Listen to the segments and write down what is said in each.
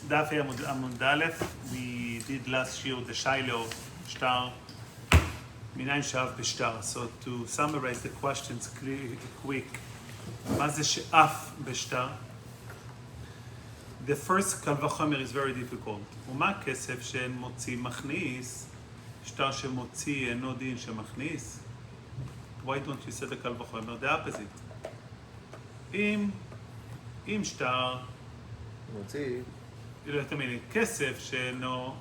דף עמוד א', we did last year the Shiloh שטר, מניין שאב בשטר. So to summarize the questions quick, מה זה שאף בשטר? The first קל וחומר is very difficult. ומה כסף שמוציא מכניס? שטר שמוציא אינו דין שמכניס? Why don't you say the קל וחומר? The opposite. אם שטר מוציא כסף שאינו,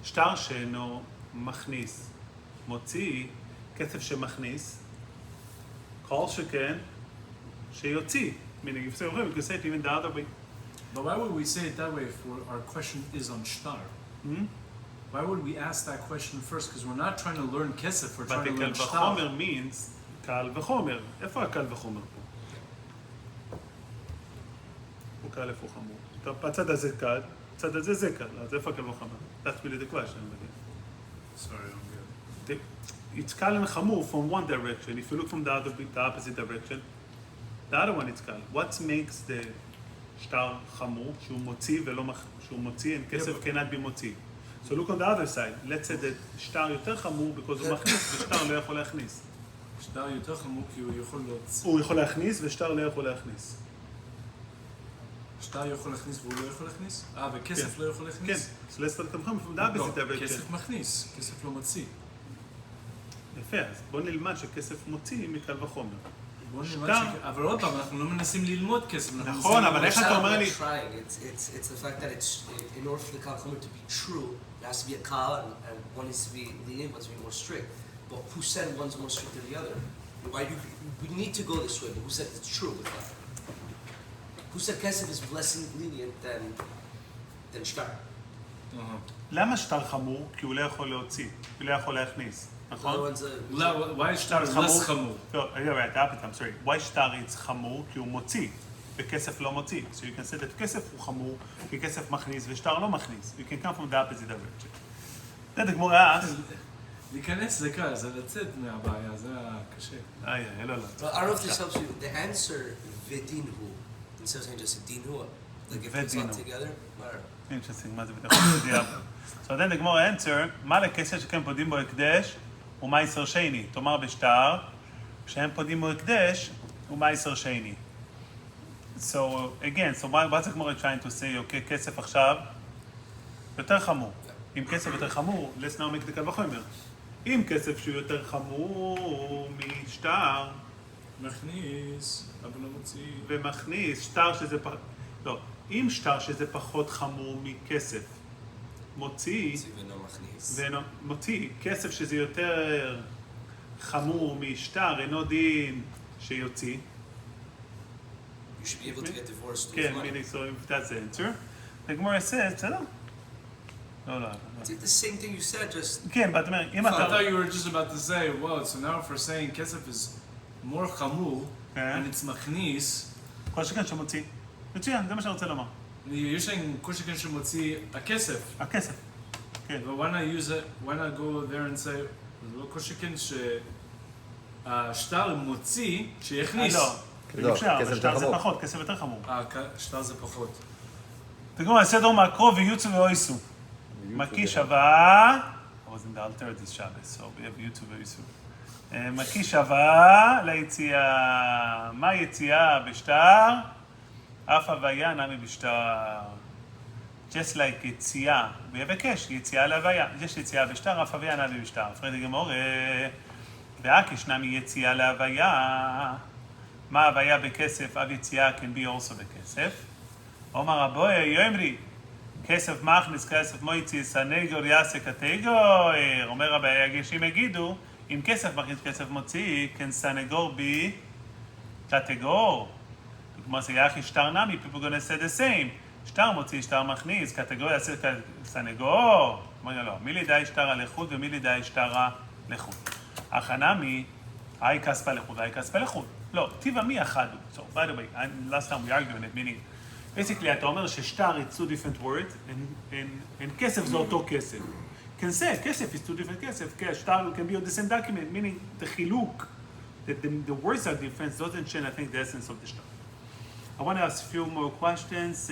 שטר שאינו מכניס, מוציא, כסף שמכניס, כל שכן, שיוציא. Meaning, if you could say it even the other way. But why would we say it that way if our question is on shtar? Why would we ask that question first? Because we're not trying to learn kesef, we're trying to learn shtar. But the kal v'chomer means kal v'chomer. איפה הקל וחומר פה? הוא קל איפה חמור. בצד הזה קל, בצד הזה זה קל. אז איפה הקל וחומר? That's really the question. Sorry, I don't get it. It's kal and chamur from one direction. If you look from the opposite direction, the other one is kal. What makes the shtar chamur? שהוא מוציא ולא שהוא מוציא, and כסף cannot be מוציא. So look on the other side. Let's say that שטר יותר חמור because הוא מכניס ושטר לא יכול להכניס. שטר יותר חמור כי הוא יכול להוציא. הוא יכול להכניס ושטר לא יכול להכניס. שטר יכול להכניס והוא לא יכול להכניס? וכסף לא יכול להכניס? כן. So let's start from the opposite direction. כסף מכניס, כסף לא מוציא. יפה, אז בוא נלמד שכסף מוציא מקל וחומר. אבל עוד פעם, אנחנו לא מנסים ללמוד כסף. נכון, אבל איך אתה אומר לי? It's the fact that it's, in order for the kal to be true, there has to be a kal, and one needs to be lenient, one needs to be more strict. But who said one's more strict than the other? We need to go this way, but who said it's true with that? Who said kesef is less lenient than shtar? למה שטר חמור? כי הוא לא יכול להוציא, הוא לא יכול להכניס. נכון? Why is shtar less חמור? No, you're right, I'm sorry. Why shtar is חמור? כי הוא מוציא, וכסף לא מוציא. So you can say that כסף הוא חמור, כי כסף מכניס ושטר לא מכניס. You can come from the opposite direction. זה גמורה אז. להיכנס לקל, זה לצאת מהבעיה, זה קשה. לא. But I don't know if this helps you. The answer, ודין הוא, instead of saying just דין הוא, like if it's all together, Interesting, מה זה בטח? So then the גמורה answer, מה לכסף שכן פודים בו הקדש? ומה יסר שני? תאמר בשטר, כשהם פודים בו הקדש, ומה יסר שני? So again, so what's the Gemara trying to say? Okay, כסף עכשיו יותר חמור. אם כסף יותר חמור, let's now make the קל וחומר. אם כסף שהוא יותר חמור משטר, מכניס, אבל לא מוציא. ומכניס, שטר שזה פחות, לא, אם שטר שזה פחות חמור מכסף, מוציא מוציא כסף שזה יותר חמור משטר, אינו דין שיוציא. You should be able to get divorced with כן, money. meaning, so if that's the answer. The Gemara says, בסדר? לא. It's like the same thing you said, just... כן, but אם I אתה... thought you were just about to say, well, so now if we're saying kesef is more חמור, and it's מכניס... כל שכן שמוציא. מצוין, זה מה שאני רוצה לומר. You're saying כל שכן שמוציא הכסף. הכסף. כן. But why not use it, why not go there and say, לא כל שכן שהשטר מוציא, שיכניס. לא, שטר זה פחות, כסף יותר חמור. שטר זה פחות. תגמור, הסדר מהקרוב ויוצו ואויסו. מקיש הבא, I was in the altar this Shabbos, so we have יוצו ואויסו. מקיש הבא ליציאה, מה יציאה בשטר? אף הוויה נמי בשטר. Just like יציאה, ויבקש, יציאה להוויה. יש יציאה בשטר, אף הוויה נמי בשטר. פרדי גמור, והקיש נמי יציאה להוויה. מה הוויה בכסף, אב יציאה can be also בכסף. אומר רבוי, יאמרי, כסף מכניס, כסף מויציא, סנגור יעשה קטגור. אומר רבי, הגשים יגידו, אם כסף מכניס, כסף מוציא, כן סנגור בי קטגור. כמו שיחי שטר נמי, people gonna say the same. שטר מוציא, שטר מכניס, קטגור יעשה סנגור. אומר לא, מי לידי שטר הלכות ומי לידי שטר הלכות. אך הנמי, היי כספה לחוד, היי כספה לחוד. לא, טיבה מי אחד הוא. So, by the way, last time we argued on it, meaning, basically, אתה אומר ששטר it's two different words, and כסף זה אותו כסף. can say, כסף is two different כסף, שטר can be on the same document, meaning the חילוק, the words are different, doesn't change, I think, the essence of the שטר. I want to ask a few more questions.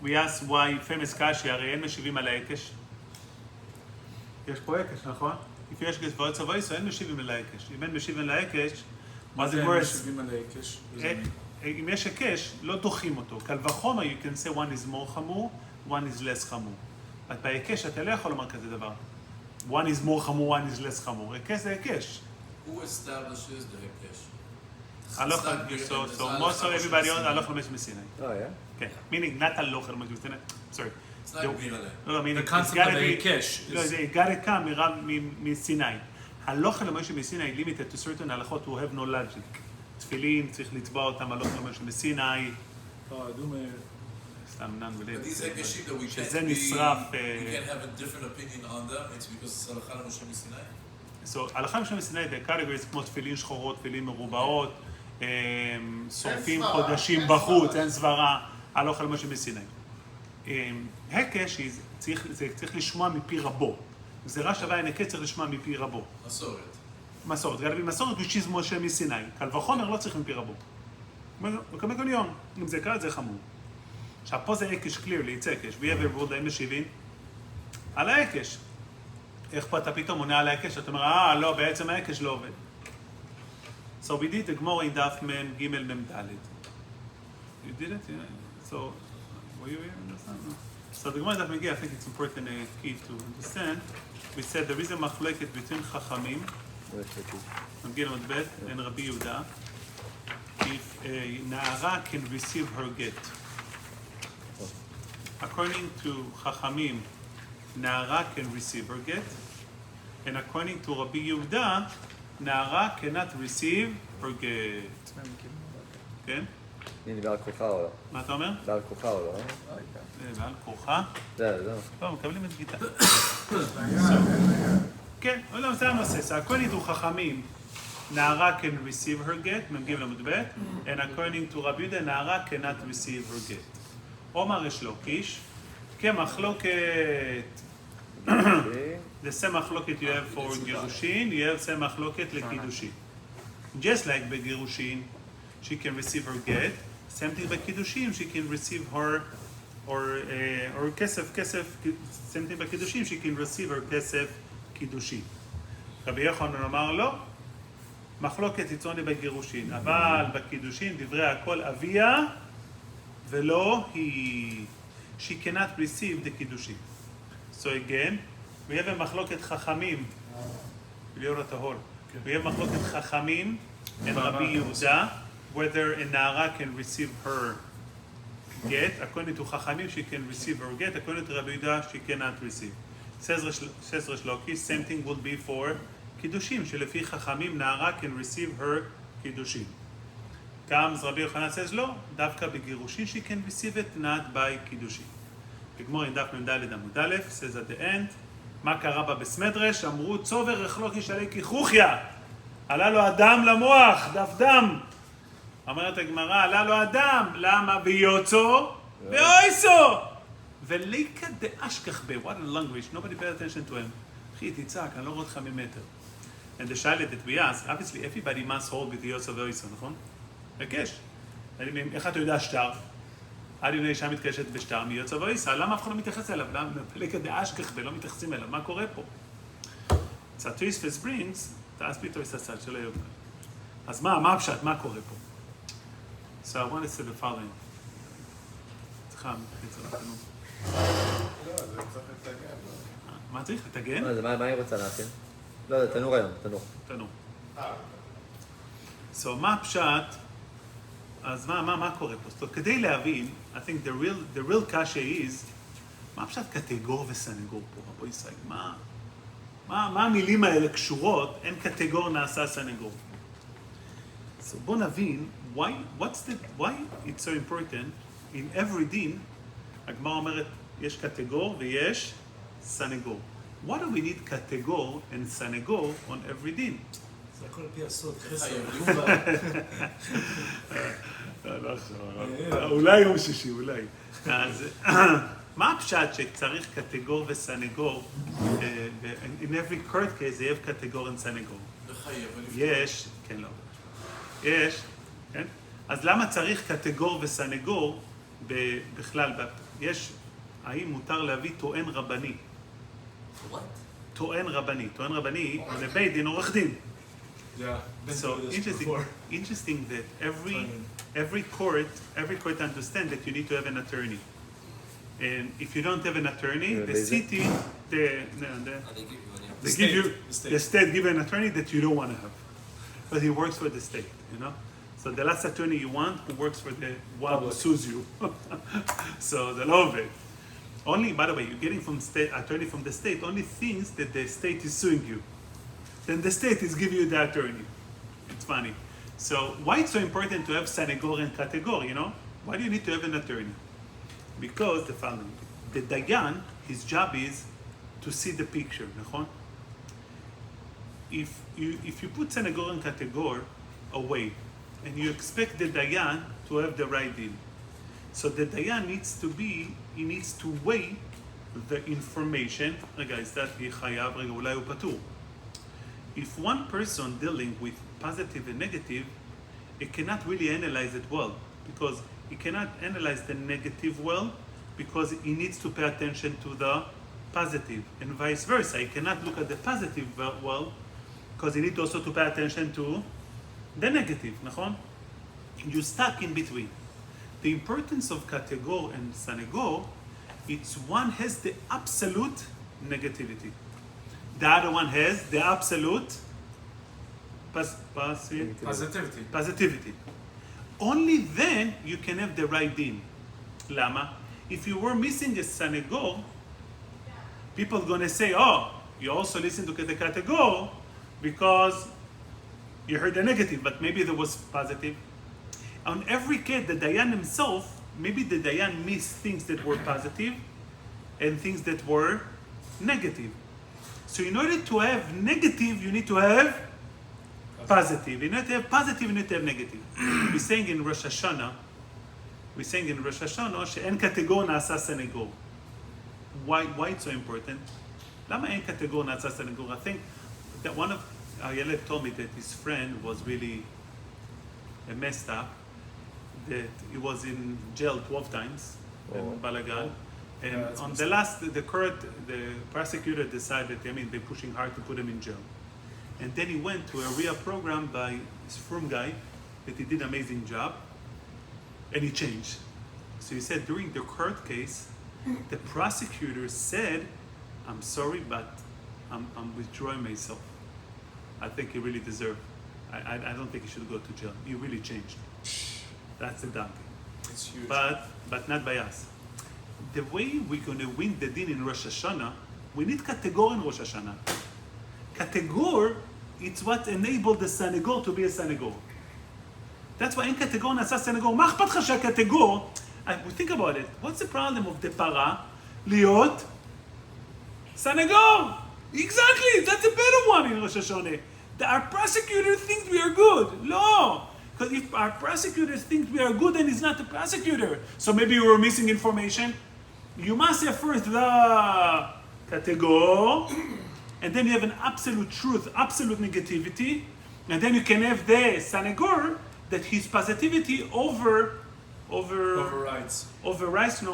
We asked why famous קשי, הרי אין משיבים על ההיקש. יש פה היקש, נכון? לפי יש גס ועוד צבאיסו, אין משיבים על ההיקש. אם אין משיבים על ההיקש, מה זה מורס? משיבים על ההיקש? אם יש היקש, לא דוחים אותו. קל וחומר, you can say one is more חמור, one is less חמור. אז בהיקש אתה לא יכול לומר כזה דבר. one is more חמור, one is less חמור. היקש זה היקש. Who establishes the Hikesh? הלוך, so most of everybody else, הלוך למש מסיני. Oh, yeah? כן. meaning, not הלוך למש מסיני. Sorry. It's not Gimele. לא, meaning, The concept of ההיקש. לא, זה gotta come מסיני. הלוך למש מסיני limited to certain הלכות who have no logic. תפילין, צריך לצבוע אותם, הלוך למש מסיני. סתם But these Hikeshim that we שזה can't נשרף. we can't have a different opinion on them, it's because it's Halakha Moshe Sinai. So, הלכה למשה מסיני, the categories כמו תפילין שחורות, תפילין מרובעות, שורפים חודשים בחוץ, אין סברה, הלכה למשה מסיני. הקש, זה צריך לשמוע מפי רבו. גזירה שווה אין הקש צריך לשמוע מפי רבו. מסורת. מסורת, גלבי מסורת ושז משה מסיני. קל וחומר לא צריך מפי רבו. וכמה כל יום, אם זה קל זה חמור. עכשיו פה זה הקש clearly, it's הקש, we have a rule די משיבים על ההקש. איך פה אתה פתאום עונה על ההקש, אתה אומר, לא, בעצם ההקש לא עובד. So we did the Gemara in דף מם ג' מם ד'. You did it? Yeah. So, were you here? So the Gemara in דף מגיע, I think it's important key to understand. We said there is a מחלוקת between חכמים, מגיע למד ב', and רבי יהודה, if a נערה can receive her get. According to חכמים, נערה can receive her get, and according to רבי יהודה, נערה cannot receive her get. כן? הנה, בעל כוחה או לא? מה אתה אומר? בעל כוחה או לא? בעל כוחה? זהו. לא, מקבלים את גיטה. כן, לא, זה הנושא. So according to חכמים, נערה can receive her get, מגיעים למד ב', and according to רבי יהודה, נערה cannot receive her get. עומר יש לו קיש, כמחלוקת, the same מחלוקת you have for גירושין, you have same מחלוקת לקידושין. Just like בגירושין, she can receive her get, same thing בקידושין, she can receive her, or כסף, same thing בקידושין, she can receive her כסף קידושין. רבי יוחנן אמר לא, מחלוקת יצאוני בגירושין, אבל בקידושין דברי הכל אביה, ולא היא. She cannot receive the קידושין. So again, we have a מחלוקת חכמים, ליאור הטהור, we have מחלוקת חכמים and רבי יהודה, whether a נערה can receive her get, according to חכמים she can receive her get, according to רבי יהודה she cannot receive. says Resh Lakish, same thing would be for קידושים, שלפי חכמים נערה can receive her קידושים. גם רבי יוחנן says לא, דווקא בגירושין she can receive it, not by קידושין. בגמור דף מ"ד עמוד א', says at the end, מה קרה בה בסמדרש? אמרו צובר רחלוק ישאלי כיכוכיה, עלה לו אדם למוח, דף דם. אומרת הגמרא, עלה לו אדם, למה? ויוצו ואויסו. וליקה דאשכח ב, what a language, nobody pay attention to him. אחי, תצעק, אני לא רואה אותך ממטר. And the shaila that we ask, obviously everybody must hold with יוצו ואויסו, נכון? הקש. איך אתה יודע שטר? עד אישה מתקשת בשטר מיוצא ואויסה, למה אף אחד לא מתייחס אליו? למה פליקה דאשכח ולא מתייחסים אליו? מה קורה פה? צטריס וספרינגס, תעש פתאום הסצל שלא יאמר. אז מה הפשט? מה קורה פה? So I want to say the following. צריכה, תנו. לא, זה צריך לתגן. מה צריך? לתגן? מה היא רוצה להכין? לא, זה תנור היום, תנור. So מה הפשט? אז מה קורה פה? So, כדי להבין, I think the real kasha is, מה הפשט קטגור וסנגור פה, רבו ישראל? מה המילים האלה קשורות, אין קטגור נעשה סנגור. So בוא נבין, why it's so important, in every דין, הגמרא אומרת, יש קטגור ויש סנגור. Why do we need קטגור and סנגור on every דין? זה הכל פי הסוד, חסר. לא עכשיו, אולי יום שישי, אולי. אז מה הפשט שצריך קטגור וסנגור? In every court case, they have קטגור and סנגור. יש, כן לא. יש כן? אז למה צריך קטגור וסנגור בכלל? האם מותר להביא טוען רבני? What? טוען רבני. טוען רבני, לבית דין עורך דין. Yeah. been So through this before. interesting that every court understands that you need to have an attorney. And if you don't have an attorney, Yeah, the they- city, Oh, they give you one, yeah. they The give you, state. the state give an attorney that you don't want to have. But he works for the state, you know? So the last attorney you want who works for the one who Public. sues you. So the law of it. Only, by the way, you're getting from state attorney from the state only things that the state is suing you. Then the state is giving you the attorney. It's funny. So why it's so important to have sanegor and kategor, you know? Why do you need to have an attorney? Because the following. The dayan, his job is to see the picture, נכון? If you put sanegor and kategor away, and you expect the dayan to have the right deal, so the dayan needs to weigh the information. רגע, is that חייב? רגע, אולי הוא פטור. If one person dealing with positive and negative, it cannot really analyze it well, because he cannot analyze the negative well, because he needs to pay attention to the positive, and vice versa. He cannot look at the positive well, because he needs also to pay attention to the negative, נכון? You're stuck in between. The importance of kategor and sanegor, it's one has the absolute negativity. The other one has the absolute positivity. Only then you can have the right deal. Lama? If you were missing a sanegor, people are going to say, oh, you also listen to the kategor because you heard the negative, but maybe there was positive. On every case, the dayan himself, maybe the dayan missed things that were positive and things that were negative. So in order to have negative, you need to have positive. In order to have positive, you need to have negative. We're saying in Rosh Hashanah, שאין קטגור נעשה סנגור. Why it's so important? למה אין קטגור נעשה סנגור? I think that one of Ayelet told me that his friend was really messed up, that he was in jail 12 times in Balagan. And Yeah, on the last, the prosecutor decided, they're pushing hard to put him in jail. And then he went to a RIA program by this firm guy that he did an amazing job, and he changed. So he said during the court case, the prosecutor said, I'm sorry, but I'm withdrawing myself. I think he really deserved. I don't think he should go to jail. He really changed. That's the donkey. It's huge. But not by us. The way we're going to win the din in Rosh Hashanah, we need kategor in Rosh Hashanah. Kategor, it's what enabled the sanegor to be a sanegor. That's why in kategor נעשה סנגור. מה אכפת לך שהקטגור, we think about it, what's the problem of the para להיות סנגור? Exactly, that's a better one in Rosh Hashanah. Our prosecutor thinks we are good. No. Because if our prosecutor thinks we are good, then he's not the prosecutor. So maybe you were missing information. You must have first the kategor, and then you have an absolute truth, absolute negativity, and then you can have the sanegor, that his positivity overrides, overrides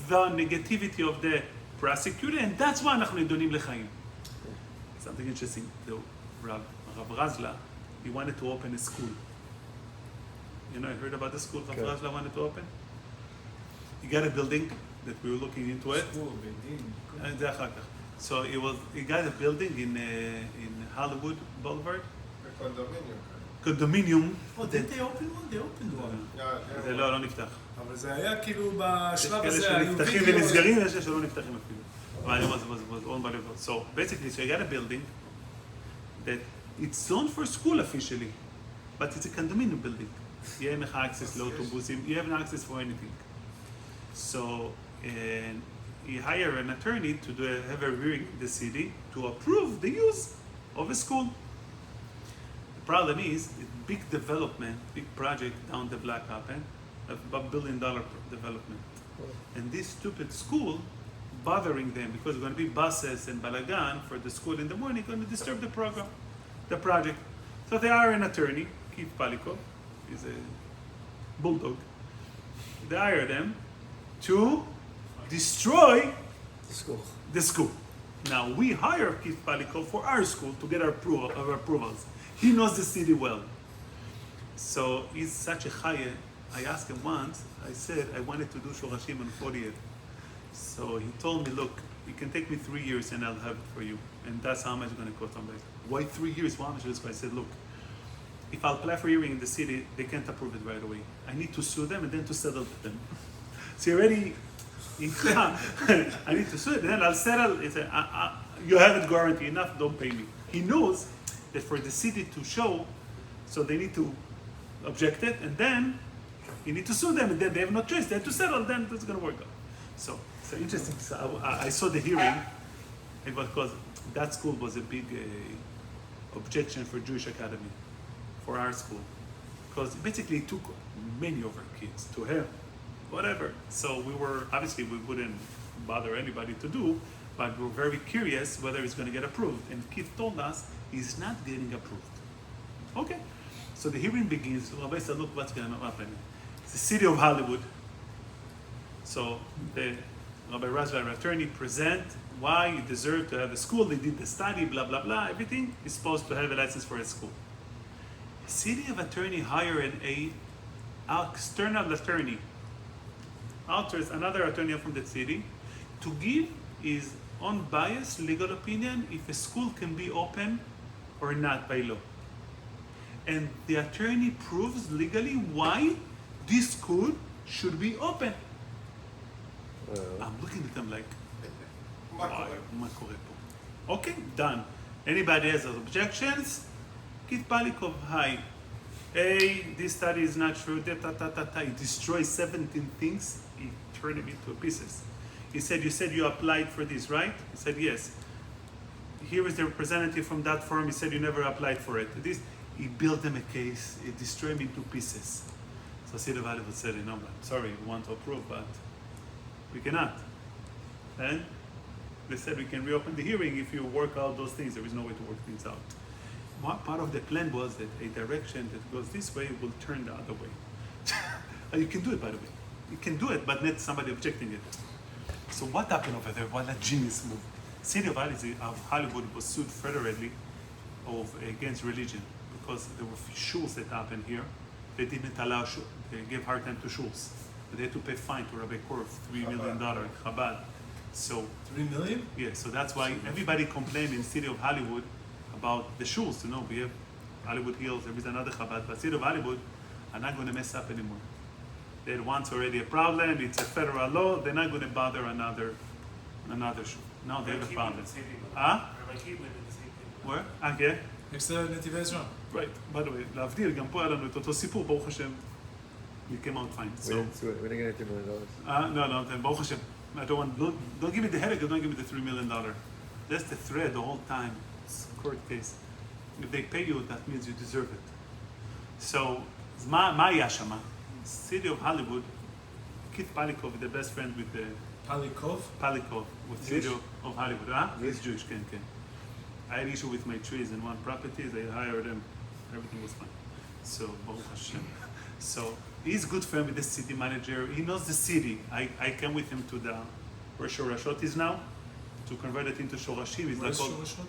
the negativity of the prosecutor, and that's why אנחנו נידונים לחיים. Something interesting, the Rav Razla, he wanted to open a school. You know, I heard about the school Rav Razla wanted to open? He got a building that we were looking into it. And זה אחר כך. So he got a building in Hollywood Boulevard. קונדומיניום. Oh, didn't they open one? They opened one. זה לא נפתח. אבל זה היה כאילו בשלב יש הזה, כאלה היו שנפתחים וידאו. ונסגרים, ויש כאלה שלא נפתחים אפילו. But it was unbelievable. So basically, so you got a building that it's zoned for school officially, but it's a condominium building. You have access לאוטובוסים, you have no access for anything. So he hired an attorney to have a hearing in the city to approve the use of a school. The problem is, a big development, big project down the block happened, a $1 billion development. And this stupid school bothering them because there's going to be buses and balagan for the school in the morning, going to disturb the project. So they hire an attorney, Keith Palikov, he's a bulldog. They hire them to destroy the school. Now we hire Keith Palikov for our school to get our approvals. He knows the city well. So he's such a chaye. I asked him once, I said I wanted to do Shorashim on 40th. So he told me, look, it can take me 3 years and I'll have it for you. And that's how much it's going to cost. I'm like, why 3 years? Why much is this? I said, look, if I'll apply for hearing in the city, they can't approve it right away. I need to sue them and then to settle with them. So already, I need to sue it, and then I'll settle. He said, you haven't guaranteed enough, don't pay me. He knows that for the city to show, so they need to object it, and then you need to sue them, and then they have no choice. They have to settle, then it's going to work out. So interesting. So I saw the hearing, it was because that school was a big objection for Jewish Academy, for our school. Because basically it took many of our kids to hell, whatever. So we wouldn't bother anybody to do, but we were very curious whether it's going to get approved. And Keith told us he's not getting approved. Okay. So the hearing begins. Rabbi said, look what's going to happen. It's the city of Hollywood. So the Rabbi Razvan, our attorney, present why you deserve to have a school. They did the study, blah, blah, blah. Everything is supposed to have a license for a school. The city of attorney hired an external attorney, another attorney from the city, to give his unbiased legal opinion if a school can be open or not by law. And the attorney proves legally why this school should be open. I'm looking at them like, why? Okay, done. Anybody has objections? Keith Palikov, hi. Hey, this study is not true. He destroyed 17 things. He turned them into pieces. He said, you said you applied for this, right? He said, yes. Here is the representative from that firm. He said, you never applied for it. He built them a case. He destroyed them into pieces. So City of Hollywood said, no, I'm sorry, we want to approve, but we cannot. And they said, we can reopen the hearing if you work out those things. There is no way to work things out. Part of the plan was that a direction that goes this way will turn the other way. You can do it, by the way. You can do it, but not somebody objecting it. So what happened over there? What a genius move. City of Hollywood was sued federally against religion because there were shuls that happened here. They didn't allow they gave hard time to shuls. They had to pay fine to Rabbi Korf, $3 million, Chabad. So 3 million? yeah, so that's why everybody complained in City of Hollywood about the shuls. You know, we have Hollywood Hills, there is another Chabad, but City of Hollywood are not going to mess up anymore. They had once already a problem. It's a federal law. They're not going to bother another shul. Now they have a problem. Huh? Where? Okay. Next to Nativ Ezra. Right. By the way, להבדיל, גם פה היה לנו את אותו סיפור, ברוך השם, we came out fine. We So, didn't get $2 million. no, then ברוך השם, don't give me the headache, don't give me the $3 million. That's the thread the whole time. It's a court case. If they pay you, that means you deserve it. So, מה היה שמה? City of Hollywood, Keith Palikov, the best friend with the Palikov? with City of Hollywood. Huh? He's Jewish, Ken. I had issue with my trees in one property. They hired him. Everything was fine. So, Baruch Hashem. So, he's good friend with the city manager. He knows the city. I came with him to where Shorashot is now, to convert it into Shorashim. It's Where's like Shorashot?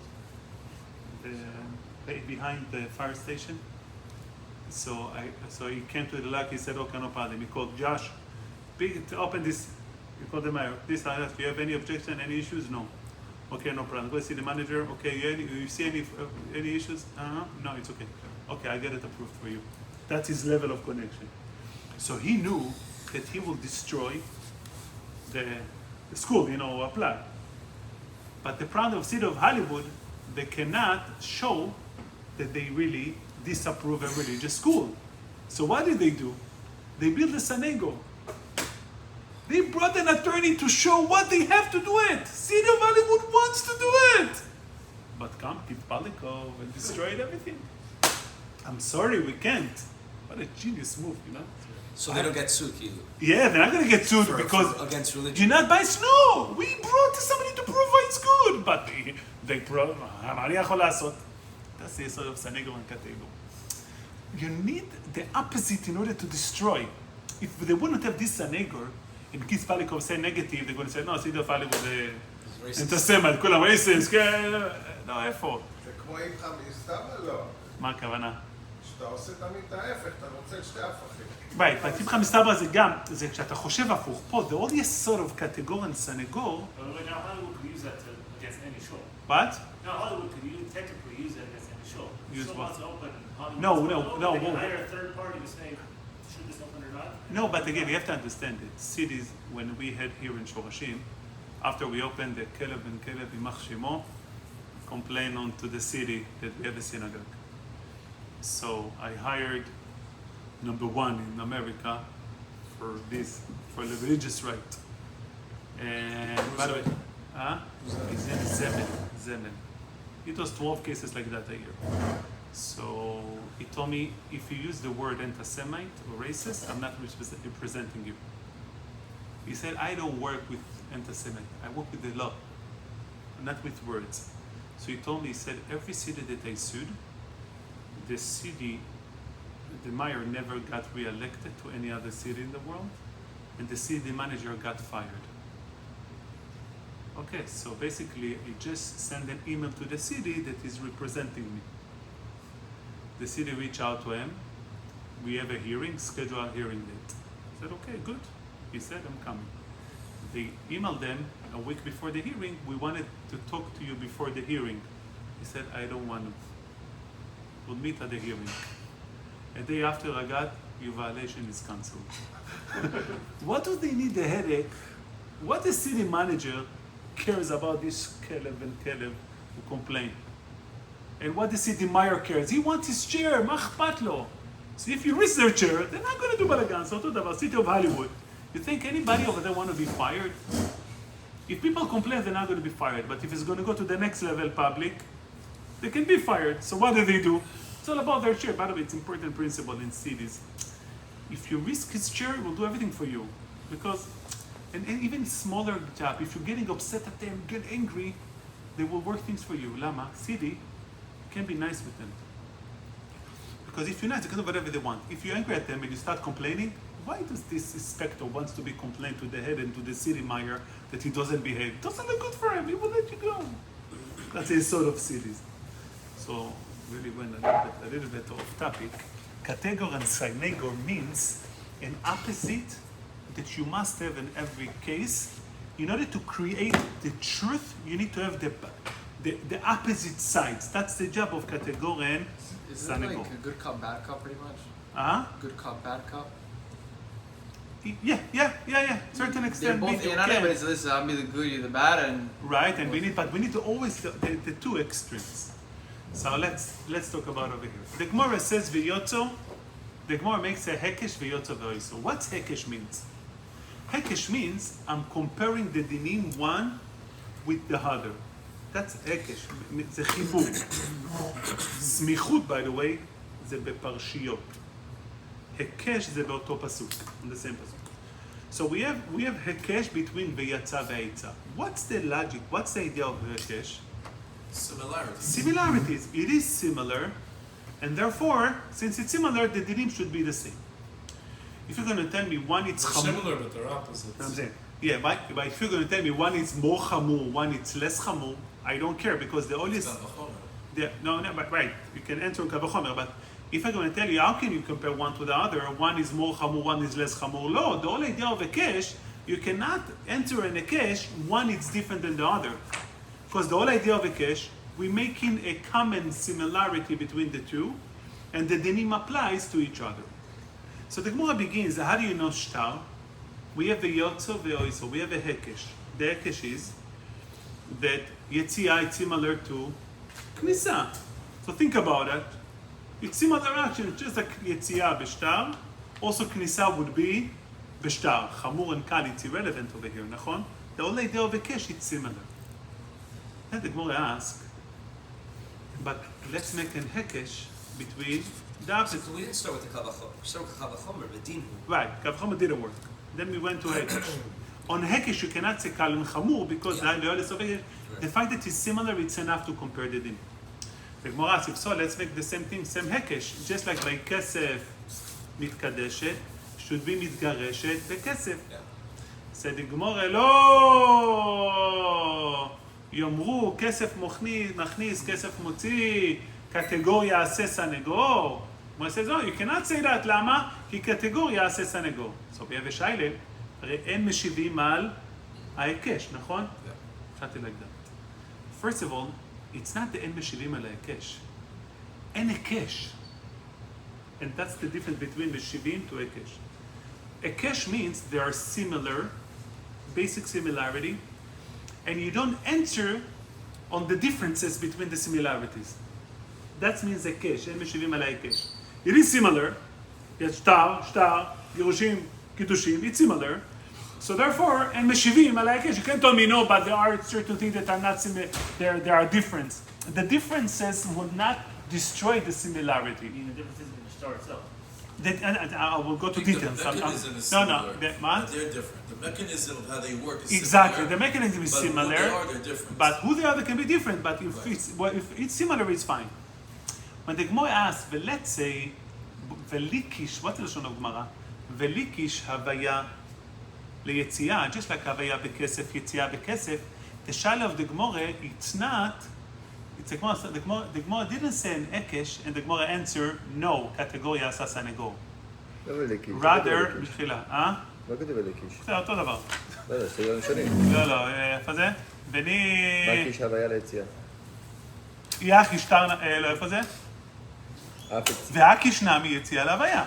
behind the fire station. So he came to the lock. He said, "Okay, no problem." He called Josh. Open this. He called the mayor. This, I asked, do you have any objection, any issues? No. Okay, no problem. Go see the manager. Okay, you see any issues? No, it's okay. Okay, I get it approved for you. That's his level of connection. So he knew that he will destroy the school, apply. But the problem of City of Hollywood, they cannot show that they really disapprove a religious school. So what did they do? They built a synagogue. They brought an attorney to show what they have to do it. City of Hollywood wants to do it. But come, Keith Palikov and destroyed everything. I'm sorry, we can't. What a genius move, So they don't get sued, Kilu. Yeah, they're not going to get sued because against religion. you're not biased. No, we brought somebody to prove why it's good. But they prove, מה אני יכול לעשות? That's the sort of Sanegor and Kategor. You need the opposite in order to destroy. If they wouldn't have this Sanegor, and Keith Palikov say negative, they're going to say, no, Sidor Palikov זה אנטסמט, כולם רייסנס, כן, לא, איפה? זה כמו איתך מסתבר, לא. מה הכוונה? שאתה עושה תמיד את ההפך, אתה רוצה שתי הפכים. Right, but איתך מסתבר זה גם, זה כשאתה חושב הפוך. פה, the only sort of category and Sanegor... Now Hollywood could use that against any show. What? Now Hollywood could technically use that against any show. Use Show what? wants to open, Hollywood No, wants to no, open, no, they can whoa. hire a third party to say, should this open or not? No, but again, you have to understand it. Cities, when we had here in Shorashim, after we opened the Kelev and Kelev Imach Shemo, complained on to the city that we have a synagogue. So I hired number one in America for this, for the religious right. And by the way, his name is Zemen. It was 12 cases like that a year. So he told me, if you use the word anti-Semite or racist, I'm not representing you. He said, I don't work with anti-Semite. I work with the law, not with words. So he told me, he said, every city that I sued, the city, the mayor never got re-elected to any other city in the world, and the city manager got fired. Okay, so basically, he just sent an email to the city that is representing me. The city reached out to him. We have a hearing, schedule a hearing date. I said, okay, good. He said, I'm coming. They emailed them a week before the hearing. We wanted to talk to you before the hearing. He said, I don't want to. We'll meet at the hearing. A day after I got, your violation is cancelled. What do they need the headache? What the city manager cares about this Kelev and Kelev who complain? And what the city mayor cares? He wants his chair, מה אכפת לו? So if you risk their chair, they're not going to do balagan. So אותו דבר, city of Hollywood. You think anybody over there want to be fired? If people complain, they're not going to be fired. But if it's going to go to the next level public, they can be fired. So what do? It's all about their chair. By the way, it's an important principle in cities. If you risk his chair, we'll do everything for you. Because, and even smaller job, if you're getting upset at them, get angry, they will work things for you. Lama, city, you can be nice with them. Because if you're nice, they can do whatever they want. If you're angry at them and you start complaining, why does this inspector wants to be complained to the head and to the city mayor that he doesn't behave? It doesn't look good for him. He will let you go. That's a sort of cities. So really went a little bit off topic. Categor and Sanegor means an opposite that you must have in every case. In order to create the truth, you need to have the opposite sides. That's the job of Categor and Is it Sanegor. like a good cop, bad cop, pretty much? Good cop, bad cop? Yeah. Certain extent. They're both, not everybody says, listen, I'll be the good, you're the bad, and... Right, and we need to always, the two extremes. So let's talk about over here. The Gemara says v'yotzo. The Gemara makes a hekesh v'yotzo v'oiso. What's hekesh means? Hekesh means I'm comparing the dinim one with the other. That's hekesh. זה חיבור. סמיכות, by the way, זה בפרשיות. היקש זה באותו פסוק, on the same פסוק. So we have היקש between ויצא והעיצה. What's the logic? What's the idea of היקש? Similarities. It is similar, and therefore, since it's similar, the dinim should be the same. If you're going to tell me one it's They're similar, but they're opposites. I'm saying, yeah, but if you're going to tell me one is more chamur, one is less chamur, I don't care because the only... but right, you can enter kavachomer, but if I'm going to tell you, how can you compare one to the other? One is more chamur, one is less chamur. No, the whole idea of a kesh, you cannot enter in a kesh, one is different than the other. Because the whole idea of a kesh, we're making a common similarity between the two, and the dinim applies to each other. So the Gemara begins, how do you know shtar? We have a yotzo ve'oiso, we have a hekesh. The hekesh is that yetziah is similar to knisa. So think about it. It's similar action, just like yetziah b'shtar. Also knisa would be b'shtar. Chamur and kal, it's irrelevant over here, nachon? The whole idea of a kesh, it's similar. Then the Gemara asks, but let's make an hekesh between the opposite. So we didn't start with the kavachomer. We started with kavachomer, the din. Right, kavachomer didn't work. Then we went to hekesh. On hekesh, you cannot say kal and chamur because the fact that it's similar, it's enough to compare the din. The Gemara asks, so let's make the same thing, same היקש. Just like by כסף מתקדשת, should be מתגרשת בכסף. said the Gemara, לא! יאמרו, כסף מכניס, כסף מוציא, קטגוריה עשה סנגור. Gemara says, no, you cannot say that, למה? כי קטגוריה עשה סנגור. So we have a שיילה, הרי אין משיבים על ההיקש, נכון? התחלתי like that. First of all, it's not the אין משיבים על ההיקש. אין היקש. And that's the difference between משיבים to היקש. היקש means they are similar, basic similarity, and you don't enter on the differences between the similarities. That means היקש, אין משיבים על ההיקש. It is similar, יש שטר, גירושים, קידושים, it's similar. So therefore, and meshivim alaykesh, you can't tell me no, but there are certain things that are not similar. There are different. The differences will not destroy the similarity. I mean, the difference is in the star itself. And I will go to details. The mechanism is No, similar, they're but they're different. The mechanism of how they work is exactly. similar. The mechanism is but similar. Who they are, they're different. But who they are, they can be different. But if Right. if it's similar, it's fine. When the Gemara asks, let's say, velikish, what is the Lashon of Gemara? Velikish havaya ליציאה, just like הוויה בכסף, יציאה בכסף, the shaila of the Gemara, it's not, the Gemara didn't say an ekesh, and the Gemara answer, no, קטגוריה עשה סנגור. לא בלקיש. rather, בתחילה, לא כתוב בלקיש. זה אותו דבר. לא, זה סגנון שונים. לא, איפה זה? בני... מה קיש הוויה ליציאה? יח ישתר, לא, איפה זה? והקיש נמי יציאה להוויה.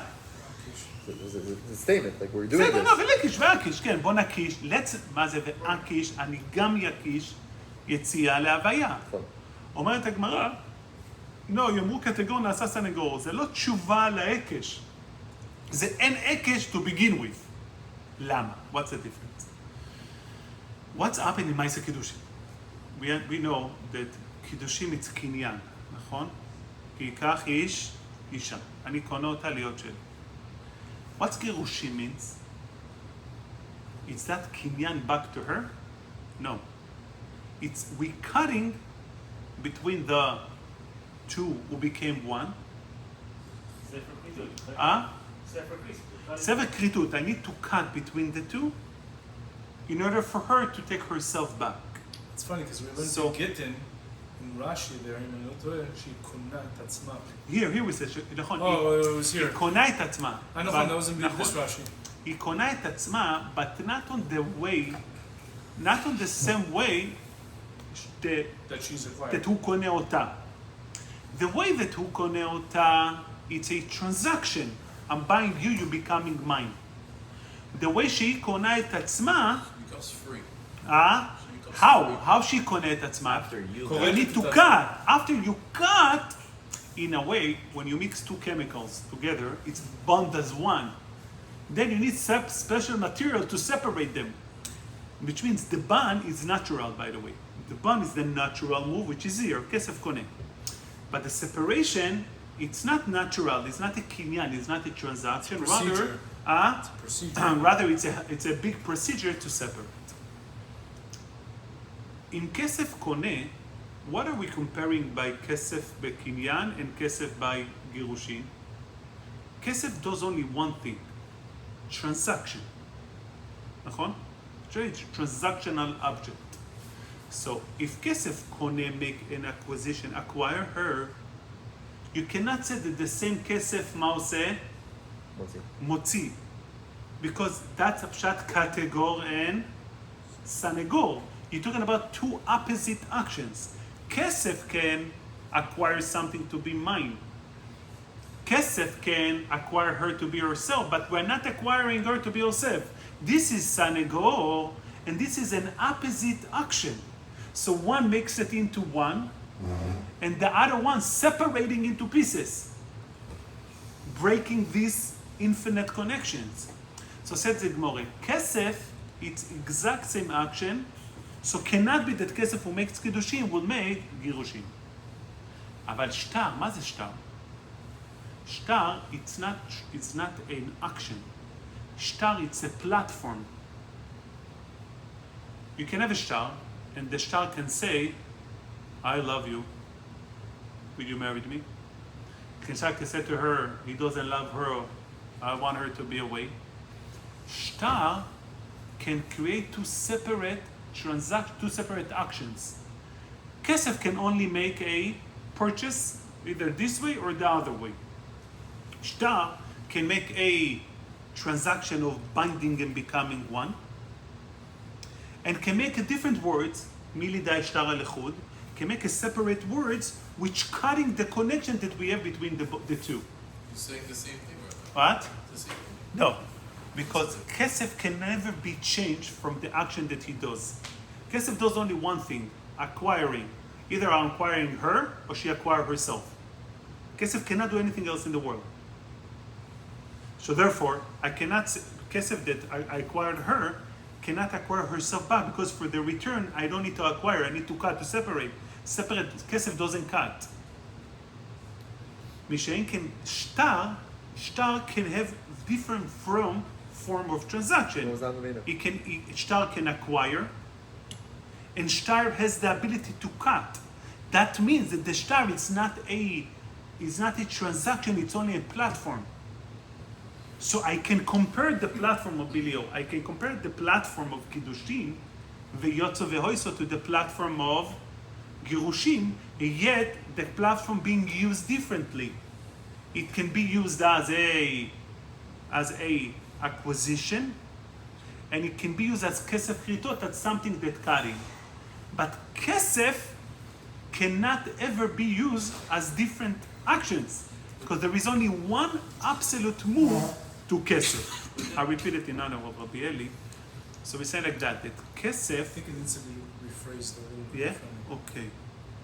זה statement, like we're doing בסדר, this. לא, ולקיש, והקיש, כן, בוא נקיש, מה זה והקיש, אני גם יקיש יציאה להוויה. נכון. אומרת הגמרא, לא, יאמרו קטגור נעשה סנגור, זה לא תשובה להיקש. זה אין היקש to begin with. למה? What's the difference? What's happening in מעשה קידושין? We know that קידושין it's קניין, נכון? כי ייקח איש, אישה. אני קונה אותה להיות שלי. What's גירושין means? It's that קניין back to her? No. It's we cutting between the two who became one. Sefer Kritut. Sefer Kritut. Sever kritut. I need to cut between the two in order for her to take herself back. It's funny because we learned So- in Gittin, in Rashi there, in Menotoya, she קונה את עצמה. Here we say, נכון, Oh, it was היא here. קונה את עצמה. I know, but- that was in נכון. this Rashi. היא קונה את עצמה, but not on the way, not on the same way That she's acquired. that הוא קונה אותה. The way that הוא קונה אותה, it's a transaction. I'm buying you, you're becoming mine. The way שהיא קונה את עצמה, It becomes free. how she קונה את עצמה? After you. You need to cut. After you cut, in a way, when you mix two chemicals together, it's bond as one. Then you need special material to separate them, which means the bond is natural, by the way. The bond is the natural move, which is here, kesef koneh. But the separation, it's not natural. It's not a kinyan. It's not a transaction. It's a procedure. Rather, it's a big procedure to separate. In kesef koneh, what are we comparing by kesef bekinyan and kesef by girushin? Kesef does only one thing, transaction. נכון? It's a transactional object. So if kesef koneh make an acquisition, acquire her, you cannot say that the same kesef mause מוציא. motzi, because that's a pshat kategor and sanegor. You're talking about two opposite actions. Kesef can acquire something to be mine. Kesef can acquire her to be herself, but we're not acquiring her to be herself. This is sanegor, and this is an opposite action. So one makes it into one, and the other one separating into pieces, breaking these infinite connections. So said the Gemara, Kesef, it's exact same action, so cannot be that Kesef who makes Kiddushin will make Girushin. אבל שטר, מה זה שטר? שטר, it's not an action. שטר, it's a platform. You can have a shtar, and the shtar can say, I love you. will you marry me? Yitzhak said to her, he doesn't love her, I want her to be away. Shtar can create two separate actions. Kesef can only make a purchase either this way or the other way. Shtar can make a transaction of binding and becoming one, and can make a different words, milidai shtar alechud, can make a separate words which cutting the connection that we have between the two. You're saying the same thing, right? What? The same thing. No, because Kesef can never be changed from the action that he does. Kesef does only one thing, acquiring. Either I'm acquiring her or she acquire herself. Kesef cannot do anything else in the world. So therefore, I cannot say, Kesef that I acquired her cannot acquire herself back, because for the return, I don't need to acquire, I need to cut, to separate. Separate, Kesef doesn't cut. Mishain can, shtar can have different form of transaction. Shtar can acquire, and shtar has the ability to cut. That means that the shtar is not a transaction, it's only a platform. So I can compare the platform of Bilio, I can compare the platform of Kiddushin, V'yotzo v'hoiso, to the platform of Girushin, yet the platform being used differently. It can be used as a acquisition, and it can be used as kesef kritot, that's something that cutting. But kesef cannot ever be used as different actions, because there is only one absolute move to kesef. I repeat it in honor of Rabbi Eli. So we say like that kesef. I think it needs to be rephrased a little bit. Yeah? differently. Okay.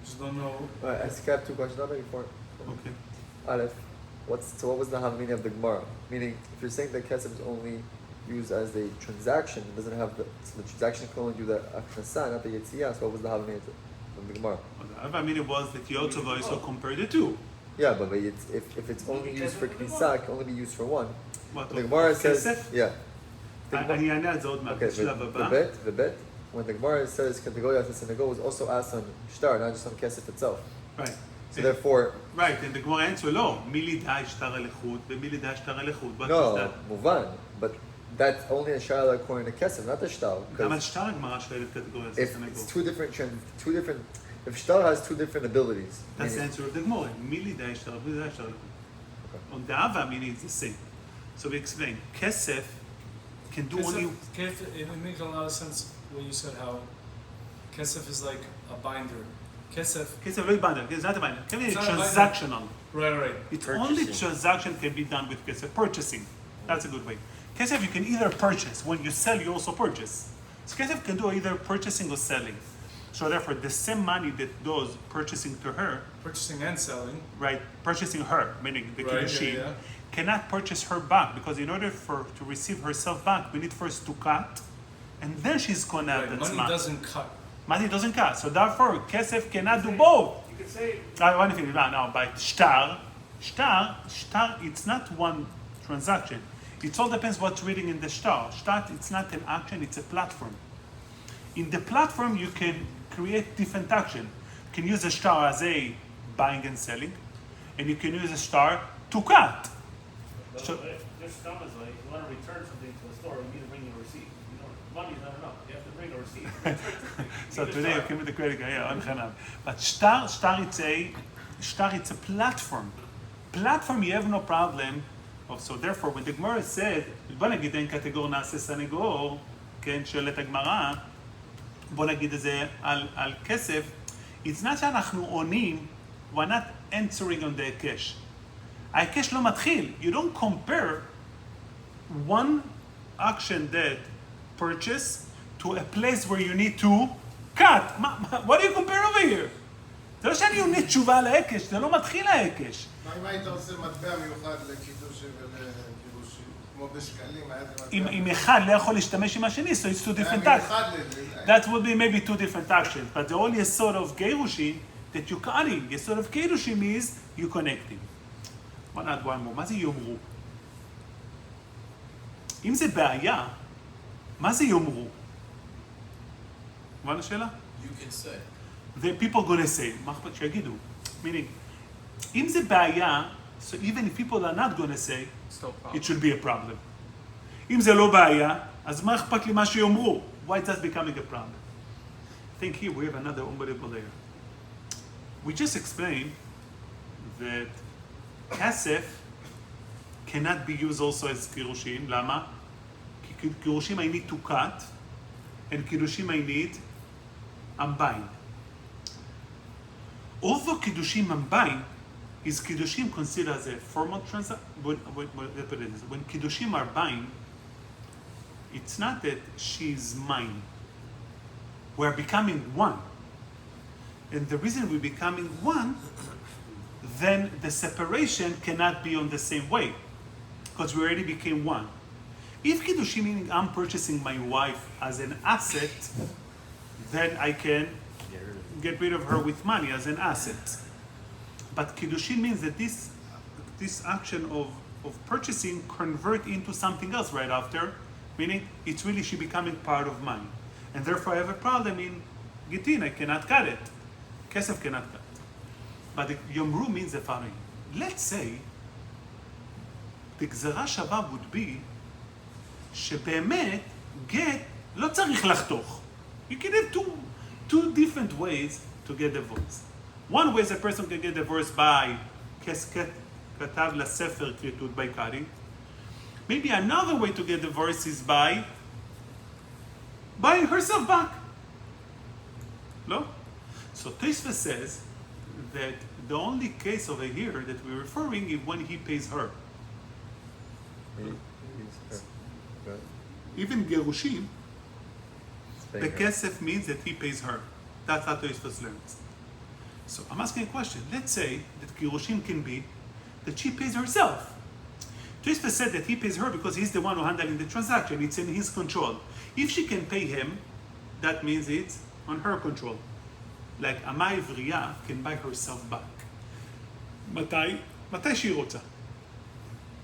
Just don't know. I skipped 2 questions already before. Okay. Aleph, what was the meaning of the Gemara? Meaning, if you're saying that kesef is only used as a transaction, it doesn't have so the transaction can only do the akhnasa, not the yetziyah. So what was the meaning of the Gemara? I mean, it was that Yotov also compared the two. Yeah, but if it's only used for knisa, it can only be used for one. What, The Gemara says, kesef? yeah. The אני Gemara- אענה על זה עוד מעט, Okay, בשלב the הבא. bet, when the Gemara says categoria the synagogue was also asked on shtar, not just on kesef itself. Right. So therefore, Right, and the Gemara answer, לא, מי לידע שטר הלכות ומי לידע שטר הלכות. What is no, that? muvan, but that's only a shayla according to kesef, not the shtar. גם על Because שטר הגמרא שואלת קטגוריה של if סנגור. it's two different, if shtar has two different abilities, That's the meaning- answer of the Gemara. מי לידע שטר הלכות, מי לידע שטר הלכות. On the Ava, meaning it's the same. So we explain, kesef can do only... It makes a lot of sense what you said, how kesef is like a binder. Kesef. Kesef לא binder, it's not a binder. Can be It's not a binder. transactional. Right. It's only transaction can be done with kesef, purchasing. That's a good way. Kesef you can either purchase, when you sell you also purchase. So kesef can do either purchasing or selling. So therefore the same money that does purchasing to her, Purchasing and selling. right, purchasing her, meaning the Right, Kiddushin, yeah. cannot purchase her back, because in order to receive herself back, we need first to cut, and then she's gonna have Right. that Money doesn't cut. Money doesn't cut. So therefore kesef cannot do both. You could say One thing, no, but shtar, it's not one transaction. It all depends what's reading in the shtar. Shtar, it's not an action, it's a platform. In the platform, you can create different action. You can use a shtar as a buying and selling, and you can use a shtar to cut. So- if this stuff is like, you want to return something to the store, you need to bring your receipt. You know, money's not enough. You have to bring a receipt. So today you give me the credit card, yeah, on Chanam. But shtar it's a platform. Platform you have no problem of, so therefore when the Gemara said, בוא נגיד אין קטגור נעשה סנגור, כן, שואלת הגמרא, בוא נגיד את זה על כסף, it's not שאנחנו עונים, we're not answering on the היקש. ההיקש לא מתחיל, you don't compare one action that purchase to a place where you need to cut. What do you compare over here? זה לא שאני עונה תשובה על ההיקש, זה לא מתחיל ההיקש. מה אם היית עושה מטבע מיוחד לקידושין ולגירושין? כמו בשקלים, היה זה מטבע... אם אחד לא יכול להשתמש עם השני, so it's two different היה actions. מיוחד לזה. That would be maybe two different actions. But the only sort of גירושין that you cutting, the sort of קידושין is you connecting. בוא נעד more. מה זה יאמרו? אם זה בעיה, מה זה יאמרו? הבנת השאלה? You can say. The people gonna say, מה אכפת שיגידו? Meaning, אם זה בעיה, so even if people are not going to say, Still problem. it should be a problem. אם זה לא בעיה, אז מה אכפת לי מה שיאמרו? Why is that becoming a problem? I think here we have another unbelievable layer. We just explained that כסף cannot be used also as קידושין. למה? כי קידושין I need to cut, and קידושין I need I'm buying. Although Kiddushin I'm buying, is Kiddushin considered as a formal transaction? When Kiddushin are buying, it's not that she's mine. We're becoming one. And the reason we're becoming one, then the separation cannot be on the same way, because we already became one. If Kiddushin meaning I'm purchasing my wife as an asset, then I can get rid of her with money as an asset. But Kiddushin means that this action of purchasing convert into something else right after, meaning it's really she becoming part of mine. And therefore I have a problem in Gitin, I cannot cut it. Kesef cannot cut. But the Yomru means the following. Let's say the גזרה שווה would be שבאמת גט לא צריך לחתוך. You can have two different ways to get divorced. One way is a person can get divorced by כתב לספר כריתות by cutting. Maybe another way to get divorced is by buying herself back. No? So Tosfos says that the only case over here that we're referring is when he pays her. Even Gerushin, the kesef means that he pays her. That's how Tosfos learns. So I'm asking a question. Let's say that Gerushin can be that she pays herself. Tosfos said that he pays her because he's the one who handling the transaction. It's in his control. If she can pay him, that means it's on her control. Like Amai Vria can buy herself back. מתי שהיא רוצה.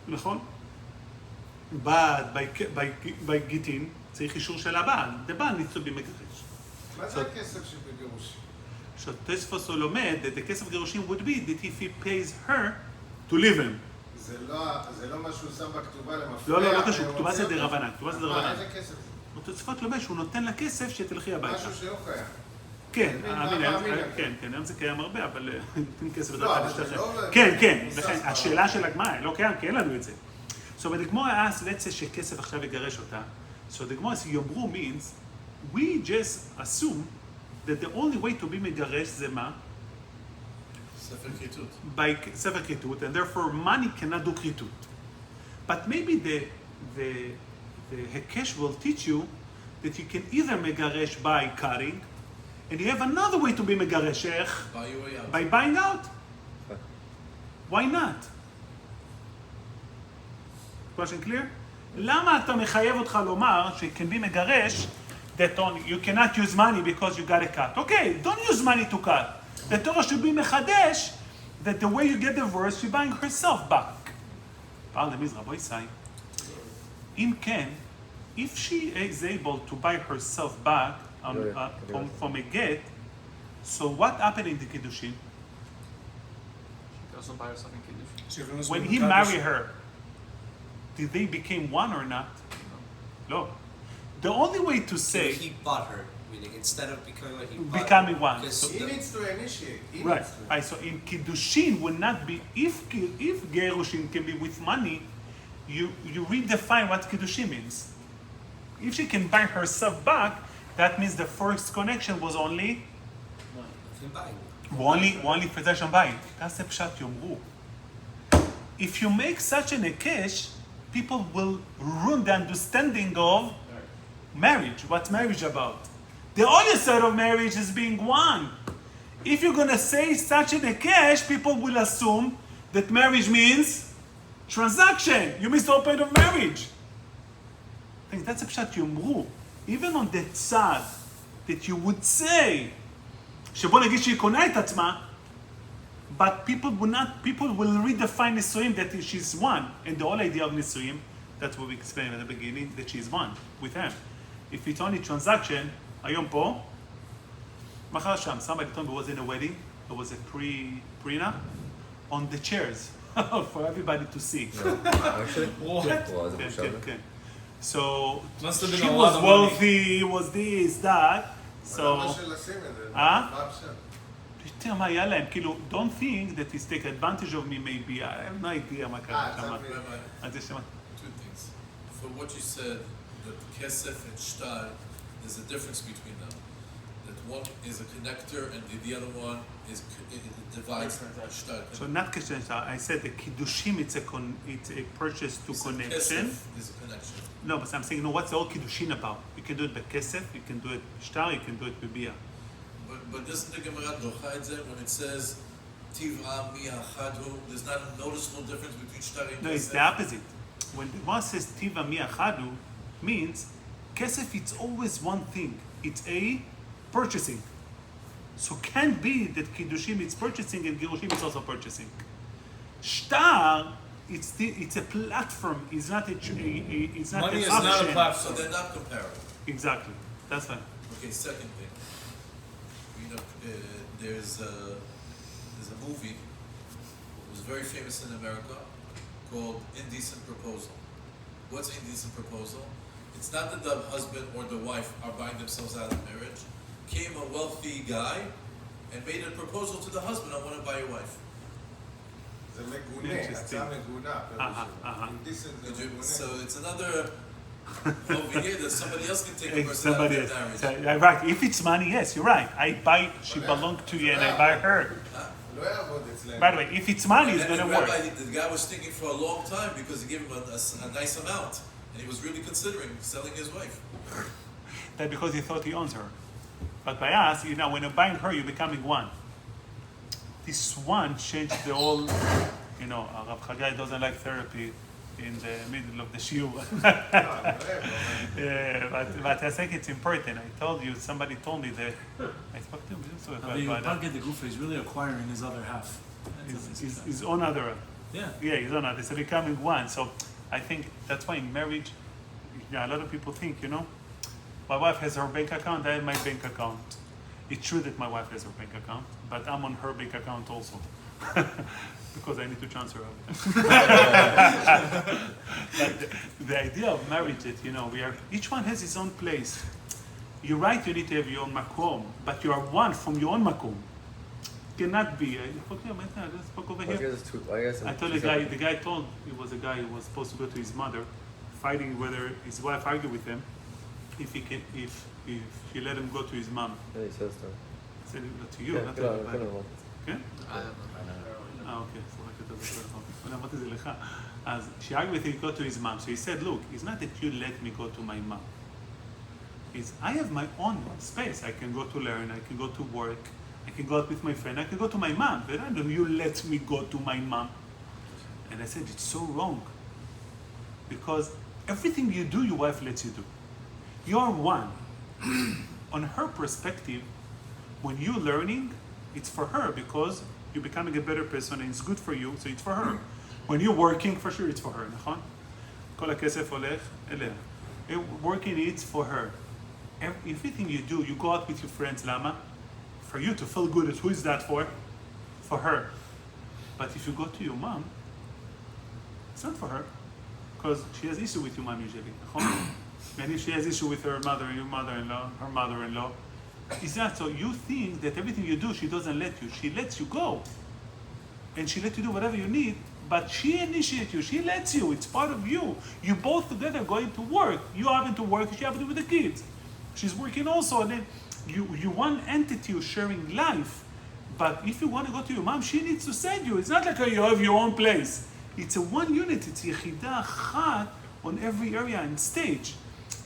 נכון? by גיטין צריך אישור של הבעל. The בעל needs to be מגרש. מה זה הכסף שבגירושים? So Tosfos לומד that the כסף גירושים would be that if he pays her to live him. זה לא מה שהוא שם בכתובה למפריע. לא קשור, כתובה זה דרבנן. מה, איזה כסף זה? תוספות לומד שהוא נותן לה כסף שתלכי הביתה. משהו שלא קיים. כן, כן, היום זה קיים הרבה, אבל נותנים כסף לדעת להשתחרר. כן, השאלה של הגמרא, לא קיים, כי אין לנו את זה. So when the Gemara asks, let's say שכסף עכשיו יגרש אותה, so the Gemara says, יאמרו means, we just assume that the only way to be מגרש זה מה? ספר כריתות. by ספר כריתות, and therefore money cannot do כריתות. But maybe the Hekesh will teach you that you can either מגרש by cutting, and you have another way to be מגרש, איך? By buying out. Why not? Question clear? למה אתה מחייב אותך לומר ש-can be מגרש that you cannot use money because you got a cut? Okay, don't use money to cut. The Torah should be מחדש that the way you get divorced, she's buying herself back. פעם למז רבו ישי. אם כן, if she is able to buy herself back from a get, so what happened in the Kiddushin? She can also buy herself in Kiddushin. When he married her, did they become one or not? No. The only way to say He bought her, meaning instead of becoming like he bought becoming her, one. because So- He needs to initiate. right. So in Kiddushin would not be if Gerushin can be with money, you redefine what Kiddushin means. If she can buy herself back, that means the first connection was only him buying. only possession buying. That's the pshat yomru. If you make such an hekesh, people will ruin the understanding of marriage. What's marriage about? The only side of marriage is being one. If you're gonna say such an hekesh, people will assume that marriage means transaction. You miss the whole point of marriage. I think that's a pshat yomru. Even on the tzad that you would say, שבוא נגיד שהיא קונה את עצמה, but people will redefine נישואים that she's one. And the whole idea of נישואים, that's what we explained at the beginning, that she's one with him. If it's only transaction, היום פה, מחר שם, somebody told me was in a wedding, it was a prenup, on the chairs for everybody to see. Actually? What? Well, כן, as a כן, Mushav. כן. So Must have been she a was lot of money. wealthy, was this, that. So, למה שלשים את זה? אה? מה הפשט? תראה מה היה להם, כאילו, don't think that he's take advantage of me maybe, I have no idea מה קרה שם. זה אז יש שם... Two things. For what you said, that kesef and shtar, there's a difference between them. That one is a connector and the other one is it divides shtar. So not question, I said the Kiddushin, it's a purchase to connection. Kesef is a connection. No, but I'm saying, no, what's all Kiddushin about? You can do it by kesef, you can do it shtar, you can do it by bia. But doesn't the Gemara docha it when it says tiv'a mi hachadu? There's not a noticeable difference between shtar and No, it's kesef. the opposite. When the one says tiva mi achadu, means kesef, it's always one thing. It's a purchasing. So can't be that Kiddushim it's purchasing and Girushim it's also purchasing. Shtar, it's a platform. It's not it's not Money an is not a option. So platform. they're not comparable. Exactly. That's fine. Okay, second thing. You know, there's a movie. It was very famous in America called Indecent Proposal. What's Indecent Proposal? It's not that the husband or the wife are buying themselves out of marriage. Came a wealthy guy and made a proposal to the husband, I want to buy your wife. זה מגונה, הצעה מגונה. Indecent זה מגונה. So it's another over here that somebody else can take a person out of Somebody their else. marriage. So, yeah, right. If it's money, yes, you're right. I buy. She belonged to you, and I buy her. לא יעבוד אצלנו. By the way, if it's money, it's And then gonna the work. rabbi, the guy was thinking for a long time because he gave him a nice amount. And he was really considering selling his wife. That because he thought he owns her. But by us, you know, when you're buying her, you're becoming one. This one changed the whole, you know, Rav Chagai doesn't like therapy in the middle of the shiur. But I think it's important. I told you, somebody told me that, I spoke to him, But the Gufa is really acquiring his other half. his own other. Yeah. Yeah, his own other. It's becoming one. So I think that's why in marriage, a lot of people think, you know, my wife has her bank account, I have my bank account. It's true that my wife has her bank account, but I'm on her bank account also. Because I need to transfer everything. But the idea of marriage that, you know, each one has his own place. You're right, you need to have your own makom, but you are one from your own makom. Cannot be. I spoke over I here. guess it's two. I guess I told the guy told, he was a guy who was supposed to go to his mother, fighting whether his wife argued with him, if he let him go to his mom. Yeah, he says so. I said it to you, כן, not to כן, everybody. כן, כן? אוקיי, סורק את זה. אני אמרתי זה לך. אז she argued with him to go to his mom. So he said, look, it's not that you let me go to my mom. It's I have my own space. I can go to learn, I can go to work, I can go out with my friend, I can go to my mom. But I don't, you let me go to my mom. And I said, it's so wrong. Because everything you do, your wife lets you do. You're one. On her perspective, when you're learning, it's for her because you're becoming a better person and it's good for you, so it's for her. When you're working, for sure it's for her, נכון? כל הכסף הולך אליה. Working, it's for her. Everything you do, you go out with your friends, lama, for you to feel good. Who is that for? For her. But if you go to your mom, it's not for her, because she has issue with your mom usually, נכון? And if she has issue with her mother, your mother-in-law, her mother-in-law, it's not. So you think that everything you do, she doesn't let you. She lets you go. And she lets you do whatever you need, but she initiates you. She lets you. It's part of you. You both together going to work. You having to work, she having to with the kids. She's working also, and then you one entity, you're sharing life. But if you want to go to your mom, she needs to send you. It's not like you have your own place. It's a one unit. It's יחידה אחת on every area and stage.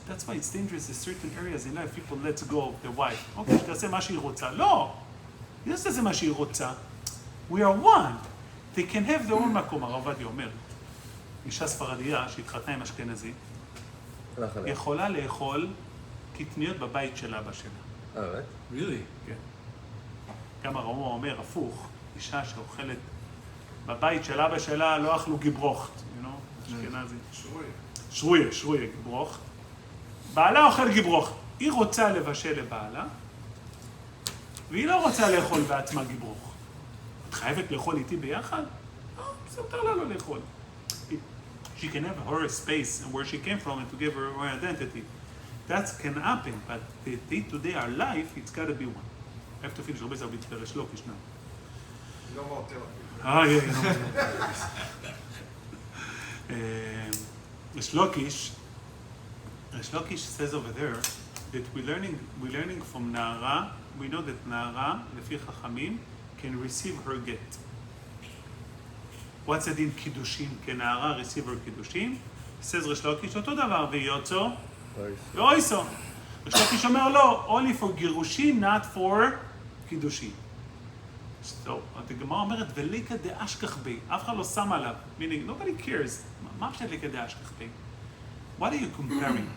That's why it's dangerous in certain areas in life. People let go of their wife. Okay, שתעשה מה שהיא רוצה. לא! היא תעשה מה שהיא רוצה. We are one. They can have their own מקום. הרב עובדיה אומר, אישה ספרדיה שהתחתנה עם אשכנזי, יכולה לאכול קטניות בבית של אבא שלה. Alright. Really? כן. גם הרב אומר, הפוך, אישה שאוכלת בבית של אבא שלה לא אכלו גיברוכט, you know, אשכנזי. שרויה, גיברוכט. בעלה אוכל גיברוכט. היא רוצה לבשל לבעלה, והיא לא רוצה לאכול בעצמה גיברוך. את חייבת לאכול איתי ביחד? לא, זה מותר לה לא לאכול. She can have her space and where she came from and to give her identity. That can happen, but the day-to-day our life, it's got to be one. I have to finish Rabbi Zarbit Rish Lakish now. לא more therapy. Rish Lakish says over there that we're learning from Nara. We know that Nara, לפי חכמים, can receive her get. What's it in Kiddushin? Can Nara receive her Kiddushin? Says Rish Lakish, אותו דבר, ויוצא ואויסו. Rish Lakish אומר לא, only for גירושין, not for קידושין. So, הגמרא אומרת, וליקה דאשכח בי, אף אחד לא שם עליו, meaning, nobody cares. מה אפשר ליקה דאשכח בי? What are you comparing?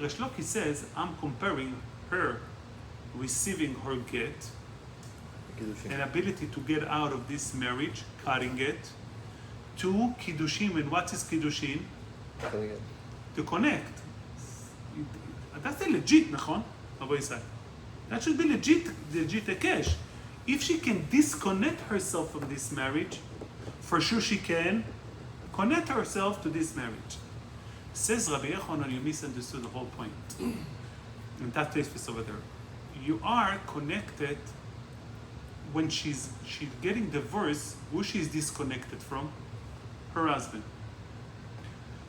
Rish Lakish says, I'm comparing her receiving her get, an ability to get out of this marriage, cutting it, to Kiddushin. And what is Kiddushin? To connect. That's a legit, נכון? Rabbi Yisrael. That should be legit a cash. If she can disconnect herself from this marriage, for sure she can connect herself to this marriage. Says Rabbi Yechonon, you misunderstood the whole point. And that takes over there. You are connected when she's getting divorced. Who she's disconnected from? Her husband.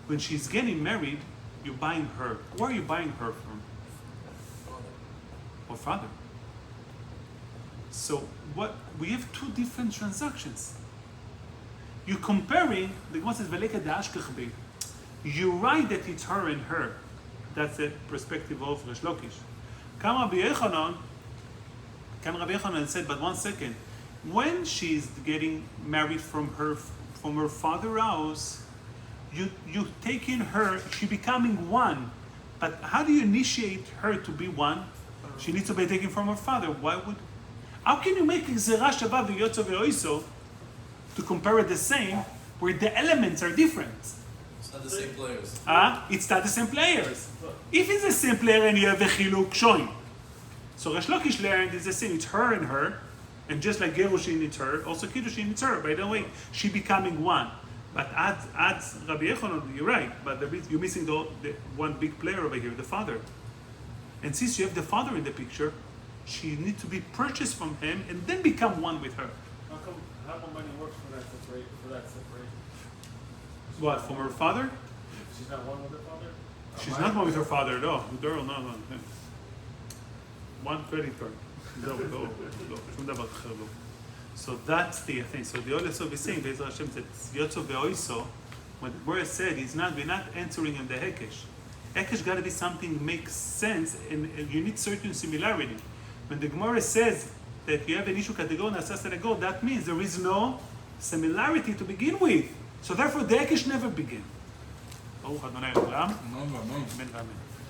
When she's getting married, you're buying her. Where are you buying her from? Or father. So what we have two different transactions. You're comparing, the Gemara says, "Veleka da'ashkach bi." You write that it's her and her. That's the perspective of Rish Lakish. Can Rabbi Yechonon said, but one second, when she's getting married from her father's house, you taking her, she becoming one. But how do you initiate her to be one? She needs to be taken from her father. How can you make Gzera Shava v'yotzo v'oiso to compare it the same, where the elements are different? It's not the same players. It's not the same players. If it's the same player and you have a chiluk, shoin. So Rish Lakish learned it's the same. It's her and her, and just like Gerushin, it's her. Also Kiddushin, it's her. By the way, she becoming one. But adds Rabbi Yechonon, you're right. But you're missing the one big player over here, the father. And since you have the father in the picture, she needs to be purchased from him and then become one with her. How come money works for that separation? What, from her father? She's not one with her father? She's not one with her father at all. Girl, no. One credit card. No, שום דבר אחר לא. So that's the thing. So the Ole Sov is saying, Be'ezra Hashem, that Yotzo ve'oiso, when the Gemara said, we're not answering in the Hekesh. Hekesh got to be something makes sense, and you need certain similarity. When the Gemara says that you have an issue category, that means there is no similarity to begin with. So therefore, the Hekesh never began. ברוך ה' לעולם. אמן ואמן.